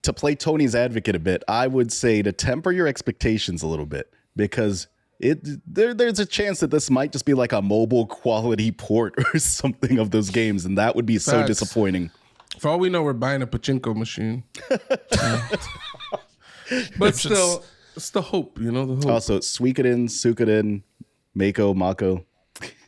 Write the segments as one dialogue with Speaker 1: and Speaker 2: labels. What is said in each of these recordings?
Speaker 1: to play Tony's advocate a bit, I would say to temper your expectations a little bit, because there's a chance that this might just be like a mobile quality port or something of those games, and that would be so disappointing.
Speaker 2: For all we know, we're buying a pachinko machine. But still, it's the hope, the hope.
Speaker 1: Also, Suikoden, Mako.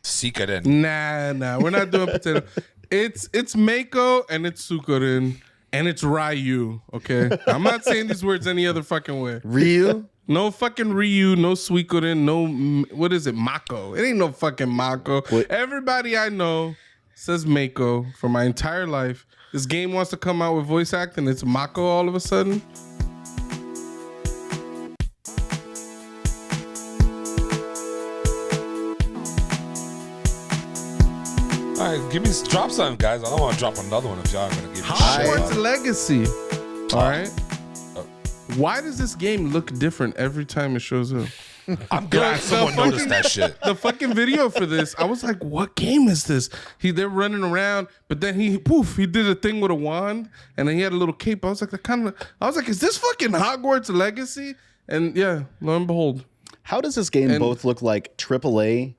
Speaker 3: Suikoden.
Speaker 2: Nah, we're not doing potato. It's Mako and it's Suikoden and it's Ryu, okay? I'm not saying these words any other fucking way.
Speaker 4: Ryu?
Speaker 2: No fucking Ryu, no Suikoden, no, what is it, Mako. It ain't no fucking Mako. What? Everybody I know says Mako for my entire life. This game wants to come out with voice acting, it's Mako all of a sudden.
Speaker 3: All right, drop something, guys. I don't want to drop another one if y'all are gonna give me
Speaker 2: Hogwarts Legacy. All right. Why does this game look different every time it shows up?
Speaker 3: I'm glad someone noticed that shit.
Speaker 2: The fucking video for this, I was like, what game is this? They're running around, but then he did a thing with a wand, and then he had a little cape. I was like, is this fucking Hogwarts Legacy? And yeah, lo and behold.
Speaker 1: How does this game both look like AAA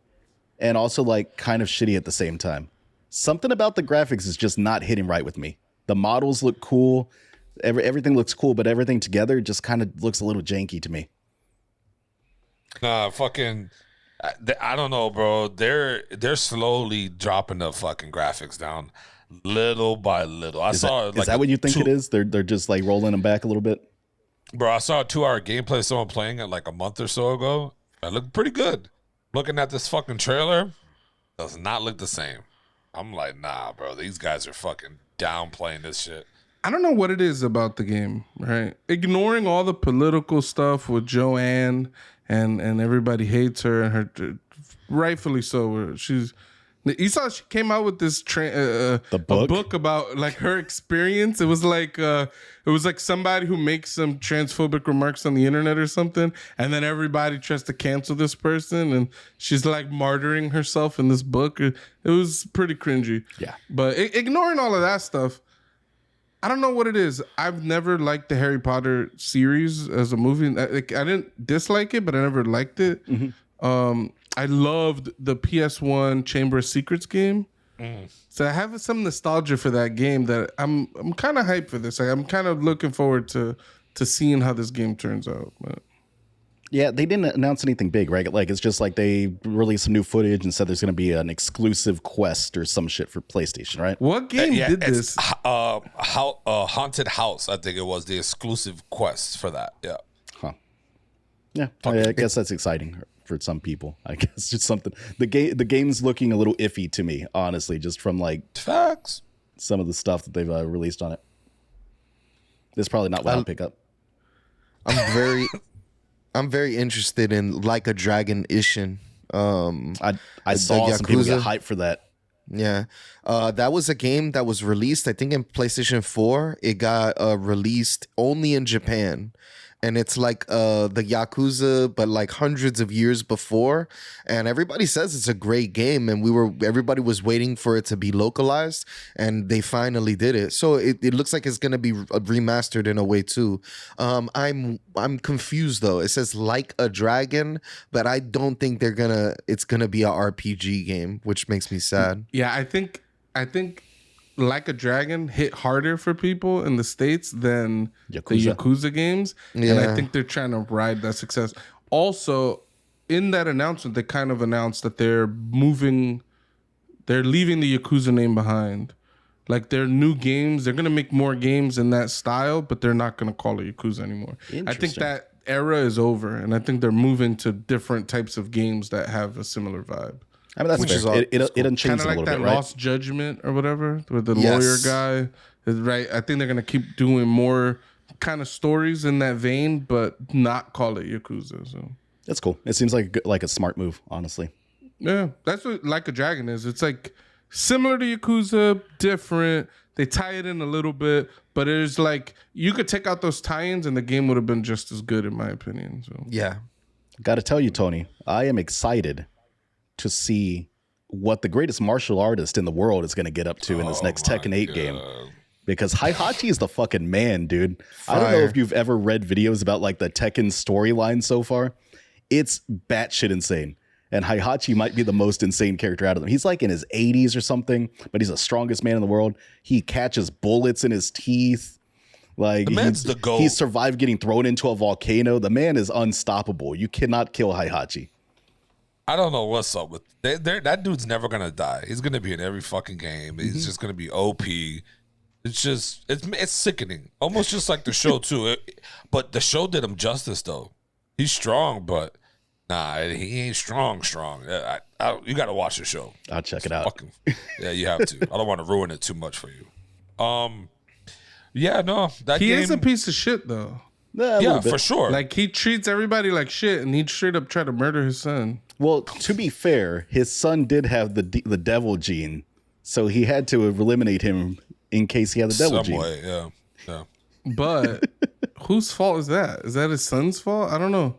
Speaker 1: and also like kind of shitty at the same time? Something about the graphics is just not hitting right with me. The models look cool. Everything looks cool, but everything together just kind of looks a little janky to me.
Speaker 3: Nah, fucking, I don't know, bro. They're slowly dropping the fucking graphics down, little by little. Is that
Speaker 1: what you think it is? They're just like rolling them back a little bit.
Speaker 3: Bro, I saw a 2-hour gameplay of someone playing it like a month or so ago. It looked pretty good. Looking at this fucking trailer, does not look the same. I'm like, nah, bro. These guys are fucking downplaying this shit.
Speaker 2: I don't know what it is about the game, right? Ignoring all the political stuff with Joanne and everybody hates her and her, rightfully so. You saw she came out with this a book about like her experience. It was like somebody who makes some transphobic remarks on the internet or something, and then everybody tries to cancel this person, and she's like martyring herself in this book. It was pretty cringy.
Speaker 1: Yeah,
Speaker 2: but ignoring all of that stuff, I don't know what it is. I've never liked the Harry Potter series as a movie. I didn't dislike it, but I never liked it. Mm-hmm. I loved the PS1 Chamber of Secrets game. So I have some nostalgia for that game that I'm kind of hyped for this. I'm kind of looking forward to seeing how this game turns out. But.
Speaker 1: Yeah, they didn't announce anything big, right? Like, it's just like they released some new footage and said there's going to be an exclusive quest or some shit for PlayStation, right?
Speaker 2: What game did this?
Speaker 3: Haunted House, I think it was the exclusive quest for that. Yeah.
Speaker 1: Huh. Yeah, I guess that's exciting for some people. I guess just something. The game's looking a little iffy to me, honestly, just from like
Speaker 3: facts.
Speaker 1: Some of the stuff that they've released on it. It's probably not what I'll pick up.
Speaker 4: I'm very interested in Like a Dragon Ishin.
Speaker 1: I saw some people get hyped for that.
Speaker 4: Yeah. That was a game that was released, I think, in PlayStation 4. It got released only in Japan. And it's like the Yakuza, but like hundreds of years before. And everybody says it's a great game. And everybody was waiting for it to be localized. And they finally did it. So it looks like it's going to be remastered in a way too. I'm confused though. It says Like a Dragon, but I don't think it's going to be a RPG game, which makes me sad.
Speaker 2: Yeah, I think Like a Dragon hit harder for people in the States than the Yakuza games. Yeah. And I think they're trying to ride that success. Also, in that announcement, they kind of announced that they're leaving the Yakuza name behind. Like, their new games, they're going to make more games in that style, but they're not going to call it Yakuza anymore. I think that era is over, and I think they're moving to different types of games that have a similar vibe.
Speaker 1: I mean, that's fair. It doesn't change a little bit, right? Kind of like that
Speaker 2: Lost Judgment or whatever, with the lawyer guy. Right? I think they're going to keep doing more kind of stories in that vein, but not call it Yakuza. So
Speaker 1: that's cool. It seems like a smart move, honestly.
Speaker 2: Yeah, that's what Like a Dragon is. It's like similar to Yakuza, different. They tie it in a little bit, but it's like you could take out those tie-ins and the game would have been just as good, in my opinion. So
Speaker 4: yeah.
Speaker 1: Got to tell you, Tony, I am excited to see what the greatest martial artist in the world is going to get up to in this next Tekken 8 game. because Heihachi is the fucking man, dude. I don't know if you've ever read videos about like the Tekken storyline so far. It's batshit insane. And Heihachi might be the most insane character out of them. He's like in his 80s or something, but he's the strongest man in the world. He catches bullets in his teeth. Like
Speaker 3: the man's the GOAT.
Speaker 1: He survived getting thrown into a volcano. The man is unstoppable. You cannot kill Heihachi.
Speaker 3: I don't know what's up with that dude's never gonna die. He's gonna be in every fucking game. He's just gonna be OP. It's just it's sickening. Almost just like the show too. But the show did him justice though. He's strong, but nah, he ain't strong. You got to watch the show.
Speaker 1: I'll check it out.
Speaker 3: Yeah, you have to. I don't want to ruin it too much for you. Yeah, no, that
Speaker 2: he
Speaker 3: game
Speaker 2: is a piece of shit though.
Speaker 3: Yeah, for sure.
Speaker 2: Like he treats everybody like shit, and he'd straight up try to murder his son.
Speaker 1: Well, to be fair, his son did have the devil gene, so he had to eliminate him in case he had the devil gene.
Speaker 3: Way, yeah.
Speaker 2: But whose fault is that? Is that his son's fault? I don't know.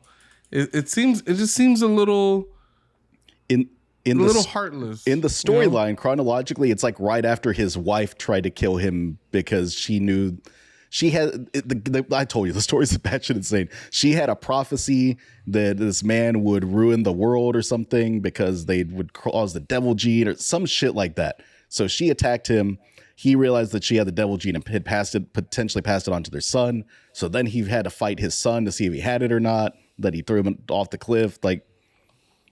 Speaker 2: It just seems a little heartless.
Speaker 1: In the storyline, chronologically, it's like right after his wife tried to kill him because she knew she had. I told you the story's batshit insane. She had a prophecy that this man would ruin the world or something because they would cause the devil gene or some shit like that. So she attacked him. He realized that she had the devil gene and had potentially passed it on to their son. So then he had to fight his son to see if he had it or not. That he threw him off the cliff. Like,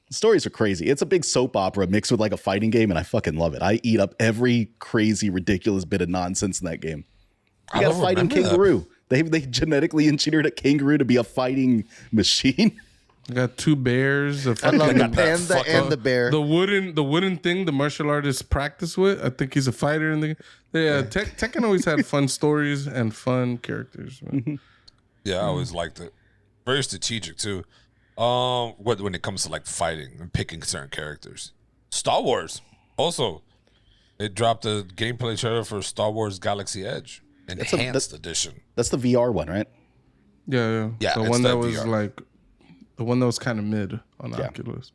Speaker 1: the stories are crazy. It's a big soap opera mixed with like a fighting game, and I fucking love it. I eat up every crazy, ridiculous bit of nonsense in that game. You got a fighting kangaroo. They genetically engineered a kangaroo to be a fighting machine.
Speaker 2: I got two bears.
Speaker 4: I love the panda and the bear.
Speaker 2: The wooden thing the martial artists practice with. I think he's a fighter. Tekken always had fun stories and fun characters.
Speaker 3: Yeah, I always liked it. Very strategic too. When it comes to like fighting and picking certain characters. Star Wars also, it dropped a gameplay trailer for Star Wars Galaxy Edge enhanced edition.
Speaker 1: That's the VR one, right?
Speaker 2: Yeah. The one that was VR. Like the one that was kind of mid on Oculus.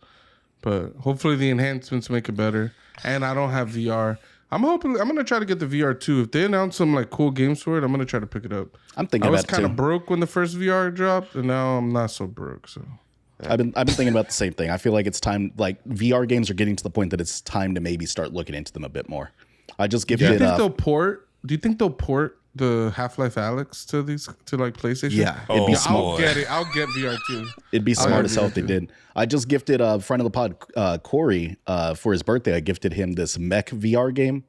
Speaker 2: But hopefully the enhancements make it better. And I don't have VR. I'm gonna try to get the VR too. If they announce some like cool games for it, I'm gonna try to pick it up.
Speaker 1: I'm thinking
Speaker 2: I was
Speaker 1: about it
Speaker 2: kind of broke when the first VR dropped, and now I'm not so broke. So
Speaker 1: I've been thinking about the same thing. I feel like it's time. Like VR games are getting to the point that it's time to maybe start looking into them a bit more. I just gifted.
Speaker 2: Do you think they'll port the Half-Life Alyx to like PlayStation?
Speaker 1: Yeah, it'd be smart.
Speaker 2: I'll get it. I'll get VR too.
Speaker 1: It'd be smart as hell if they did. I just gifted a friend of the pod, Corey, for his birthday. I gifted him this mech VR game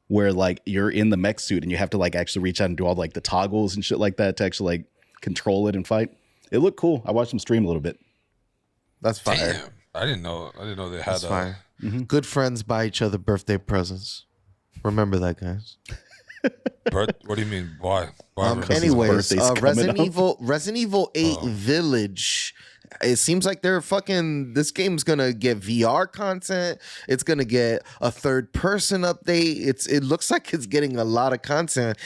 Speaker 1: where like you're in the mech suit and you have to like actually reach out and do all like the toggles and shit like that to actually like control it and fight. It looked cool. I watched him stream a little bit.
Speaker 4: That's fire.
Speaker 3: Damn. I didn't know they had
Speaker 4: fire. Good friends buy each other birthday presents. Remember that, guys.
Speaker 3: What do you mean? Why?
Speaker 4: Anyways, Resident Evil 8 Village. It seems like this game's gonna get VR content. It's gonna get a third person update. It looks like it's getting a lot of content.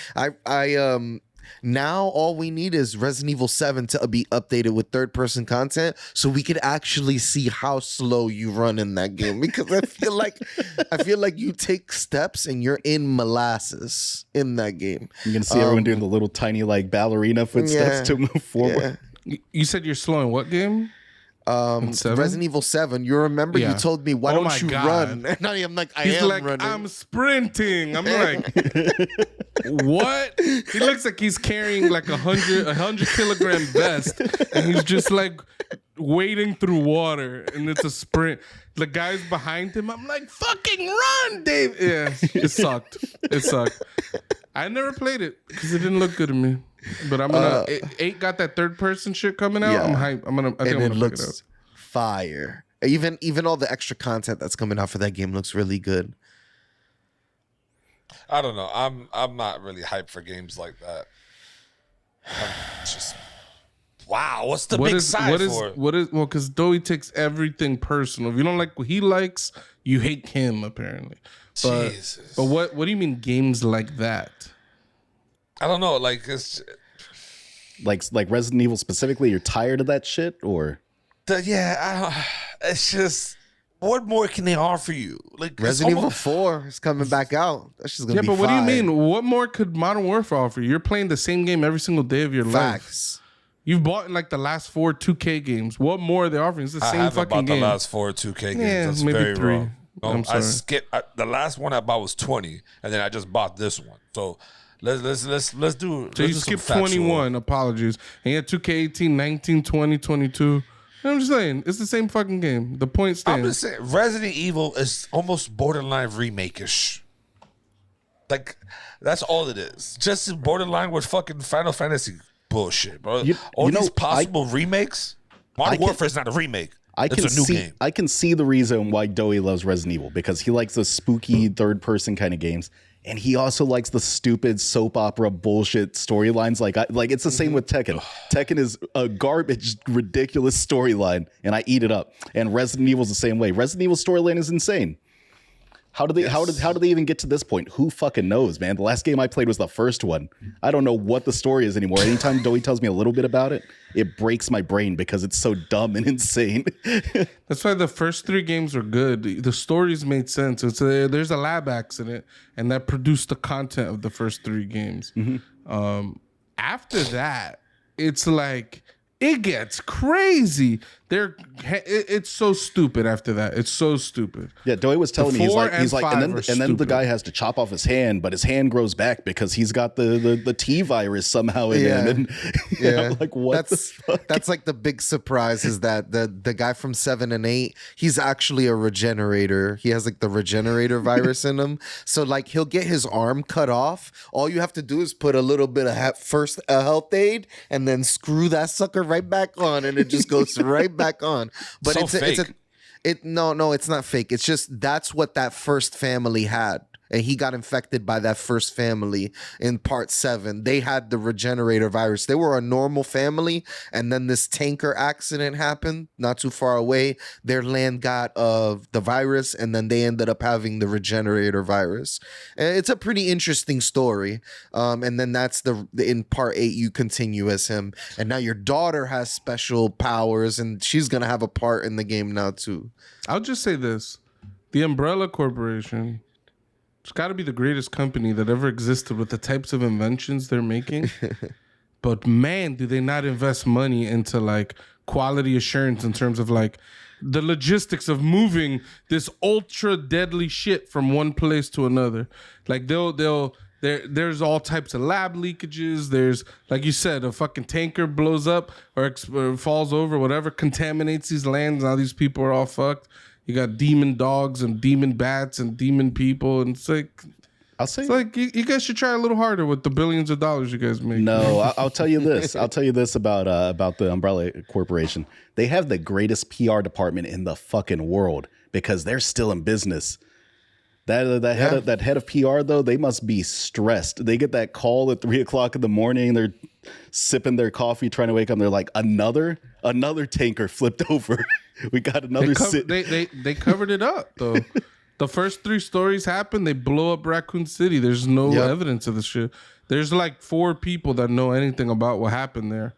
Speaker 4: Now all we need is Resident Evil 7 to be updated with third person content so we could actually see how slow you run in that game, because I feel like you take steps and you're in molasses in that game.
Speaker 1: You're gonna see everyone doing the little tiny like ballerina footsteps to move forward.
Speaker 2: Yeah. You said you're slow in what game?
Speaker 4: Resident Evil 7. You remember you told me, why don't you run? And I'm like,
Speaker 2: He's like,
Speaker 4: running.
Speaker 2: I'm sprinting. I'm like, what? He looks like he's carrying like a 100 kilogram vest, and he's just like wading through water, and it's a sprint. The guy's behind him. I'm like, fucking run, Dave. Yeah, it sucked. I never played it because it didn't look good to me. But I'm gonna. 8 got that third person shit coming out. Yeah. I'm hyped. I think I'm gonna pick it up.
Speaker 4: Fire. Even all the extra content that's coming out for that game looks really good.
Speaker 3: I don't know. I'm not really hyped for games like that. Just wow. What's the big side for it?
Speaker 2: Well, because Doey takes everything personal. If you don't like what he likes, you hate him apparently.
Speaker 3: Jesus.
Speaker 2: But what do you mean games like that?
Speaker 3: I don't know. Like it's
Speaker 1: like Resident Evil specifically. You're tired of that shit, or
Speaker 3: it's just what more can they offer you? Like
Speaker 4: Resident Evil 4 is coming back out. That's just gonna be
Speaker 2: but what do you
Speaker 4: fire.
Speaker 2: mean? What more could Modern Warfare offer you? You're playing the same game every single day of your life.
Speaker 4: Facts.
Speaker 2: You've bought in like the last 4 2K games. What more are they offering? It's the
Speaker 3: I
Speaker 2: same
Speaker 3: haven't
Speaker 2: fucking
Speaker 3: bought
Speaker 2: game.
Speaker 3: the last 4 2K games.
Speaker 2: Yeah,
Speaker 3: That's
Speaker 2: maybe
Speaker 3: very
Speaker 2: 3.
Speaker 3: wrong.
Speaker 2: I'm sorry.
Speaker 3: I skipped the last one I bought was 20, and then I just bought this one. So let's do.
Speaker 2: So you skipped 21. Apologies. And you had 2K18, 19, 20, 22. I'm just saying, it's the same fucking game. The point stands.
Speaker 3: I'm just saying, Resident Evil is almost borderline remake-ish. Like, that's all it is. Just borderline with fucking Final Fantasy bullshit, bro. All these possible remakes. Modern Warfare is not a remake. It's a new game.
Speaker 1: I can see the reason why Doey loves Resident Evil, because he likes the spooky third-person kind of games. And he also likes the stupid soap opera bullshit storylines. Like it's the same with Tekken. Tekken is a garbage, ridiculous storyline, and I eat it up. And Resident Evil's the same way. Resident Evil storyline is insane. How do they even get to this point? Who fucking knows, man? The last game I played was the first one. I don't know what the story is anymore. Anytime Doey tells me a little bit about it, it breaks my brain because it's so dumb and insane.
Speaker 2: That's why the first 3 games were good. The stories made sense. There's a lab accident, and that produced the content of the first 3 games. After that, it's like it gets crazy. It's so stupid after that. It's so stupid.
Speaker 1: Yeah, Doey was telling me he's like, and then the
Speaker 2: stupid.
Speaker 1: guy has to chop off his hand, but his hand grows back because he's got the T virus somehow in him. And I'm like, what the fuck?
Speaker 4: That's like the big surprise is that the guy from 7 and 8, he's actually a regenerator. He has like the regenerator virus in him. So like he'll get his arm cut off. All you have to do is put a little bit of first health aid and then screw that sucker right back on, and it just goes right back on. But
Speaker 3: So fake.
Speaker 4: No, it's not fake. It's just that's what that first family had. And he got infected by that first family in part 7. They had the regenerator virus. They were a normal family, and then this tanker accident happened not too far away. Their land got the virus, and then they ended up having the regenerator virus. And it's a pretty interesting story. And then that's in part 8 you continue as him, and now your daughter has special powers, and she's gonna have a part in the game now too.
Speaker 2: I'll just say this: the Umbrella Corporation. It's got to be the greatest company that ever existed with the types of inventions they're making. But man, do they not invest money into like quality assurance in terms of like the logistics of moving this ultra deadly shit from one place to another. Like there's all types of lab leakages. There's, like you said, a fucking tanker blows up or falls over, whatever, contaminates these lands. Now these people are all fucked. You got demon dogs and demon bats and demon people, and it's like you guys should try a little harder with the billions of dollars you guys make.
Speaker 1: No, I'll tell you this. I'll tell you this about the Umbrella Corporation. They have the greatest PR department in the fucking world because they're still in business. That head of PR though, they must be stressed. They get that call at 3:00 in the morning. They're sipping their coffee, trying to wake up. And they're like, another tanker flipped over. We got another.
Speaker 2: They covered it up though. The first 3 stories happened. They blow up Raccoon City. There's no evidence of the shit. There's like 4 people that know anything about what happened there,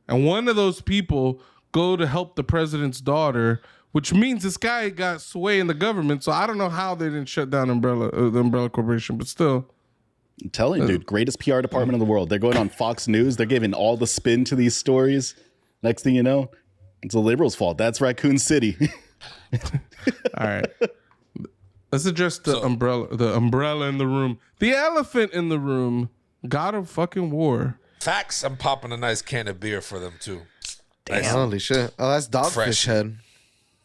Speaker 2: and one of those people go to help the president's daughter. Which means this guy got sway in the government, so I don't know how they didn't shut down the Umbrella Corporation, but still.
Speaker 1: I'm telling you, dude, greatest PR department in the world. They're going on Fox News. They're giving all the spin to these stories. Next thing you know, it's the liberals' fault. That's Raccoon City.
Speaker 2: All right. Let's address the umbrella in the room. The elephant in the room. God of fucking War.
Speaker 3: Facts, I'm popping a nice can of beer for them, too.
Speaker 4: Damn. Nice. Holy shit. Oh, that's Dogfish Head.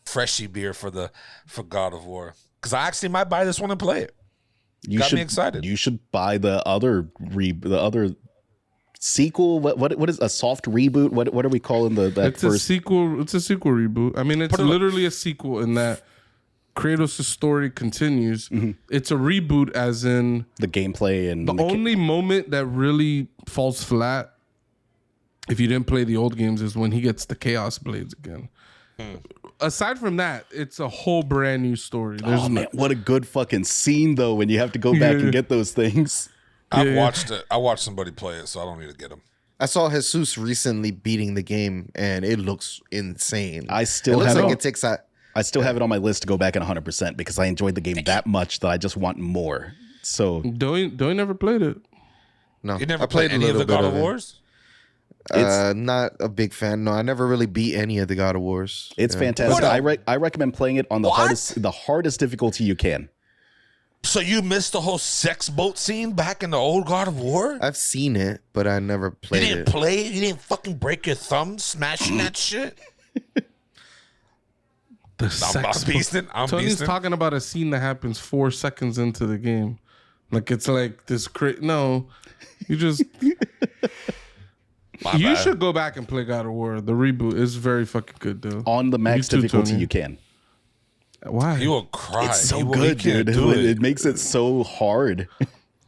Speaker 3: Freshy beer for God of War, because I actually might buy this one and play it. Me excited.
Speaker 1: You should buy the other sequel. What is a soft reboot? What are we calling
Speaker 2: It's a sequel. It's a sequel reboot. I mean, it's literally a sequel in that Kratos' story continues. Mm-hmm. It's a reboot, as in
Speaker 1: the gameplay and
Speaker 2: the only moment that really falls flat, if you didn't play the old games, is when he gets the Chaos Blades again. Aside from that, it's a whole brand new story.
Speaker 1: Man, what a good fucking scene though when you have to go back and get those things.
Speaker 3: I watched somebody play it, so I don't need to get them.
Speaker 4: I saw Jesus recently beating the game, and it looks insane.
Speaker 1: I still
Speaker 4: it looks
Speaker 1: haven't.
Speaker 4: Like it takes that.
Speaker 1: I still have it on my list to go back at 100% because I enjoyed the game that much that I just want more. So
Speaker 2: Doe never played it.
Speaker 3: No, you never played any of the God of Wars?
Speaker 4: Not a big fan. No, I never really beat any of the God of Wars.
Speaker 1: It's fantastic. I recommend playing it on the hardest difficulty you can.
Speaker 3: So you missed the whole sex boat scene back in the old God of War?
Speaker 4: I've seen it, but I never played it.
Speaker 3: You didn't play it? You didn't fucking break your thumb smashing that shit?
Speaker 2: The sex boat. Tony's talking about a scene that happens 4 seconds into the game. Like it's like this no. You just you should go back and play God of War. The reboot is very fucking good, though.
Speaker 1: On the max difficulty, you can.
Speaker 2: Why?
Speaker 3: You will cry.
Speaker 1: It's so good, dude. It makes it so hard.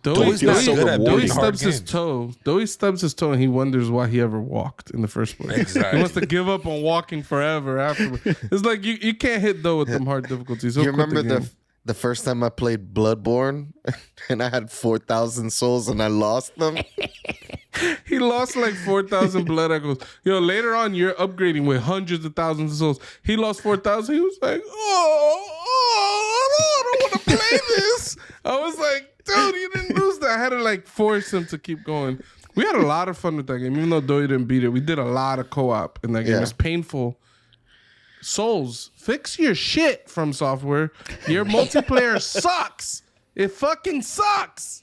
Speaker 2: Doe stubs his toe. Doe stubs his toe, and he wonders why he ever walked in the first place.
Speaker 3: Exactly.
Speaker 2: He wants to give up on walking forever afterward. It's like you can't hit Doe with them hard difficulties.
Speaker 4: You remember the first time I played Bloodborne, and I had 4,000 souls, and I lost them?
Speaker 2: He lost like 4,000 blood echoes. Yo, later on, you're upgrading with hundreds of thousands of souls. He lost 4,000. He was like, I don't want to play this. I was like, dude, you didn't lose that. I had to like force him to keep going. We had a lot of fun with that game, even though Doe didn't beat it. We did a lot of co-op in that game. It was painful. Souls, fix your shit From Software. Your multiplayer sucks. It fucking sucks.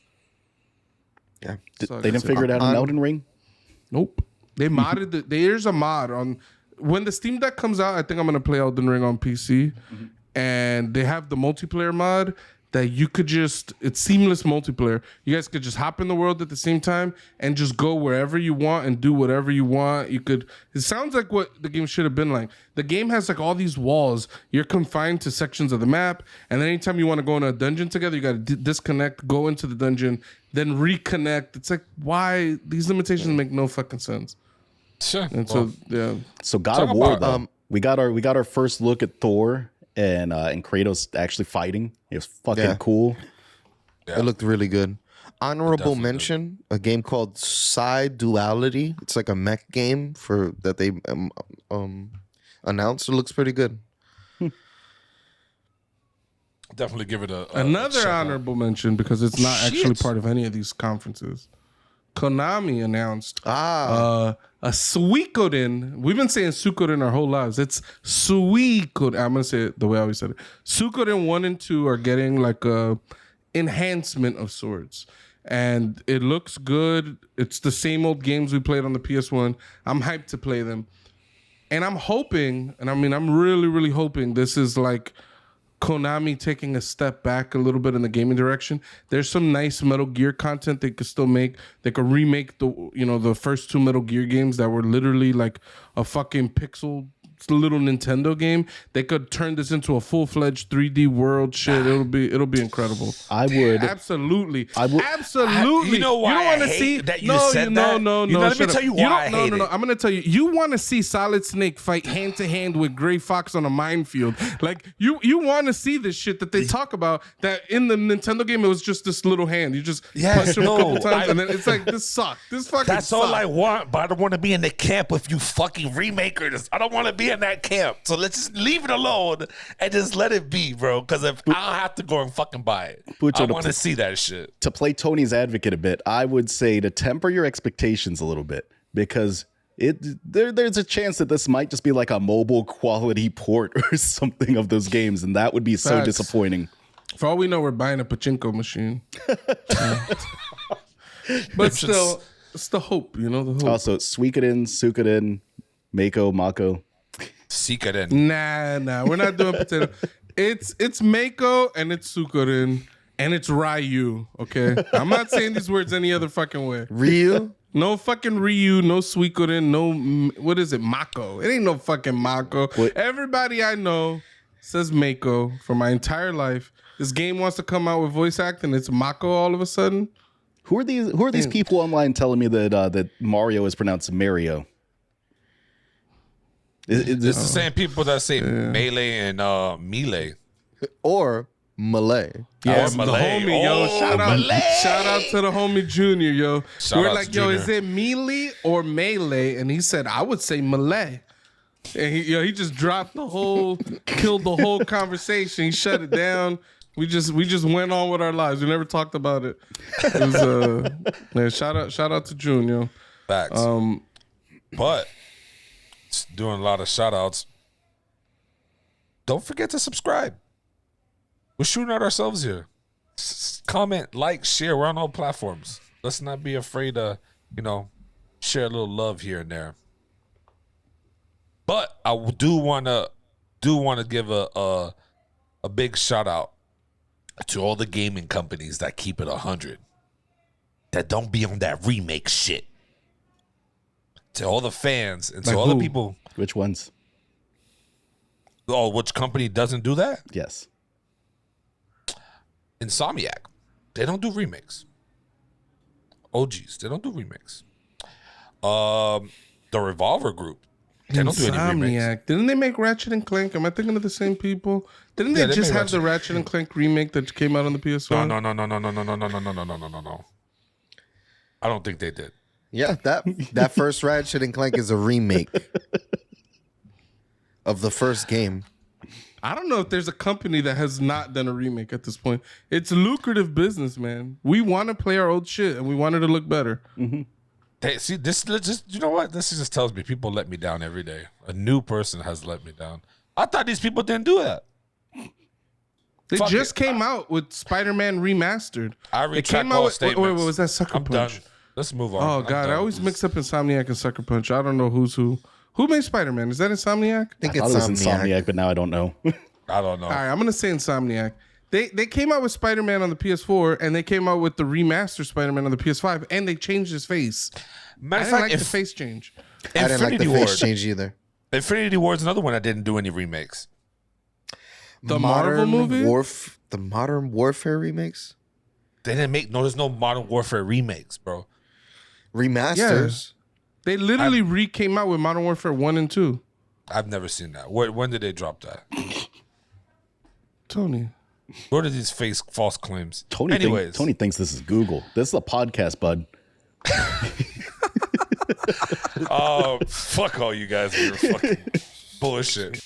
Speaker 1: Yeah, they didn't figure it out in Elden Ring.
Speaker 2: Nope. They modded there's a mod on when the Steam Deck comes out. I think I'm gonna play Elden Ring on PC, and they have the multiplayer mod that you could it's seamless multiplayer. You guys could just hop in the world at the same time and just go wherever you want and do whatever you want. It sounds like what the game should have been like. The game has like all these walls. You're confined to sections of the map, and then anytime you want to go in a dungeon together, you got to disconnect, go into the dungeon, then reconnect. It's like, why? These limitations make no fucking sense.
Speaker 3: Sure.
Speaker 2: And so, yeah.
Speaker 1: So God of War, though, we got our first look at Thor and Kratos actually fighting. It was fucking cool.
Speaker 4: Yeah. It looked really good. Honorable mention, a game called Psy Duality. It's like a mech game that they announced. It looks pretty good.
Speaker 3: Definitely give it
Speaker 2: another honorable mention because it's not actually part of any of these conferences. Konami announced a Suikoden. We've been saying Suikoden our whole lives. It's Suikoden. I'm gonna say it the way I always said it. Suikoden 1 and 2 are getting like a enhancement of sorts, and it looks good. It's the same old games we played on the PS1. I'm hyped to play them, and I'm hoping, and I mean I'm really really hoping this is like Konami taking a step back a little bit in the gaming direction. There's some nice Metal Gear content they could still make. They could remake the first 2 Metal Gear games that were literally like a fucking pixel little Nintendo game. They could turn this into a full-fledged 3D world shit. It'll be incredible.
Speaker 1: I would
Speaker 2: absolutely.
Speaker 3: You know why you don't want to see that you said that?
Speaker 2: No.
Speaker 3: Let me tell you why I hate it.
Speaker 2: I'm gonna tell you. You want to see Solid Snake fight hand to hand with Gray Fox on a minefield. Like you want to see this shit that they talk about. That in the Nintendo game it was just this little hand. You just punch him a couple times and then it's like this sucked. This fucking.
Speaker 3: That's all I want. But I don't want to be in the camp with you fucking remakers. I don't want to be in that camp. So let's just leave it alone and just let it be, bro. Because if I'll have to go and fucking buy it. I want to see that shit.
Speaker 1: To play Tony's advocate a bit, I would say to temper your expectations a little bit because there's a chance that this might just be like a mobile quality port or something of those games, and that would be so disappointing.
Speaker 2: For all we know, we're buying a pachinko machine. But still, it's the hope, the hope.
Speaker 1: Also, it's Suikoden, Mako.
Speaker 3: Suikoden.
Speaker 2: Nah, we're not doing potato. It's Mako and it's Suikoden and it's Ryu, okay? I'm not saying these words any other fucking way.
Speaker 4: Ryu?
Speaker 2: No fucking Ryu, no Suikoden, no, what is it, Mako. It ain't no fucking Mako. What? Everybody I know says Mako for my entire life. This game wants to come out with voice acting, it's Mako all of a sudden.
Speaker 1: Who are these people online telling me that Mario is pronounced Mario?
Speaker 3: It's the same people that say melee and melee.
Speaker 4: Or Malay.
Speaker 2: Yeah, the homie, yo. Shout out to the homie Junior, yo. We're like, yo, is it melee or melee? And he said, I would say Malay. And he just dropped killed the whole conversation. He shut it down. We just went on with our lives. We never talked about it. It was man, shout out to June, yo.
Speaker 3: Facts. But doing a lot of shout outs. Don't forget to subscribe. We're shooting at ourselves here. Comment, like, share. We're on all platforms. Let's not be afraid to, share a little love here and there. But I do want to give a big shout out to all the gaming companies that keep it 100, that don't be on that remake shit. To all the fans and to all the people.
Speaker 1: Which ones?
Speaker 3: Oh, which company doesn't do that?
Speaker 1: Yes.
Speaker 3: Insomniac. They don't do remakes. OGs. They don't do remakes. The Revolver Group. They don't do any remakes.
Speaker 2: Didn't they make Ratchet and Clank? Am I thinking of the same people? Didn't they just have the Ratchet and Clank remake that came out on the PS1?
Speaker 3: No. I don't think they did.
Speaker 4: Yeah, that first Ratchet and Clank is a remake of the first game.
Speaker 2: I don't know if there's a company that has not done a remake at this point. It's lucrative business, man. We want to play our old shit and we want it to look better.
Speaker 3: Mm-hmm. See, this just, you know what? This just tells me people let me down every day. A new person has let me down. I thought these people didn't do that.
Speaker 2: They just came out with Spider-Man Remastered.
Speaker 3: I retract all statements.
Speaker 2: Wait, was that Sucker Punch?
Speaker 3: Done. Let's move on.
Speaker 2: Oh, God. I always mix up Insomniac and Sucker Punch. I don't know who's who. Who made Spider-Man? Is that Insomniac?
Speaker 1: I thought it was Insomniac, but now I don't know.
Speaker 3: I don't know.
Speaker 2: All right, I'm going to say Insomniac. They came out with Spider-Man on the PS4, and they came out with the remastered Spider-Man on the PS5, and they changed his face. I didn't like the face change.
Speaker 4: I didn't like the face change either.
Speaker 3: Infinity War is another one that didn't do any remakes.
Speaker 2: The Marvel movie?
Speaker 4: The Modern Warfare remakes?
Speaker 3: They didn't make, there's no Modern Warfare remakes, bro.
Speaker 4: Remasters?
Speaker 2: Yeah. They literally came out with Modern Warfare 1 and 2.
Speaker 3: I've never seen that. When did they drop that?
Speaker 2: Tony.
Speaker 3: Where are these false claims?
Speaker 1: Tony thinks this is Google. This is a podcast, bud.
Speaker 3: Oh, fuck all you guys with your fucking bullshit.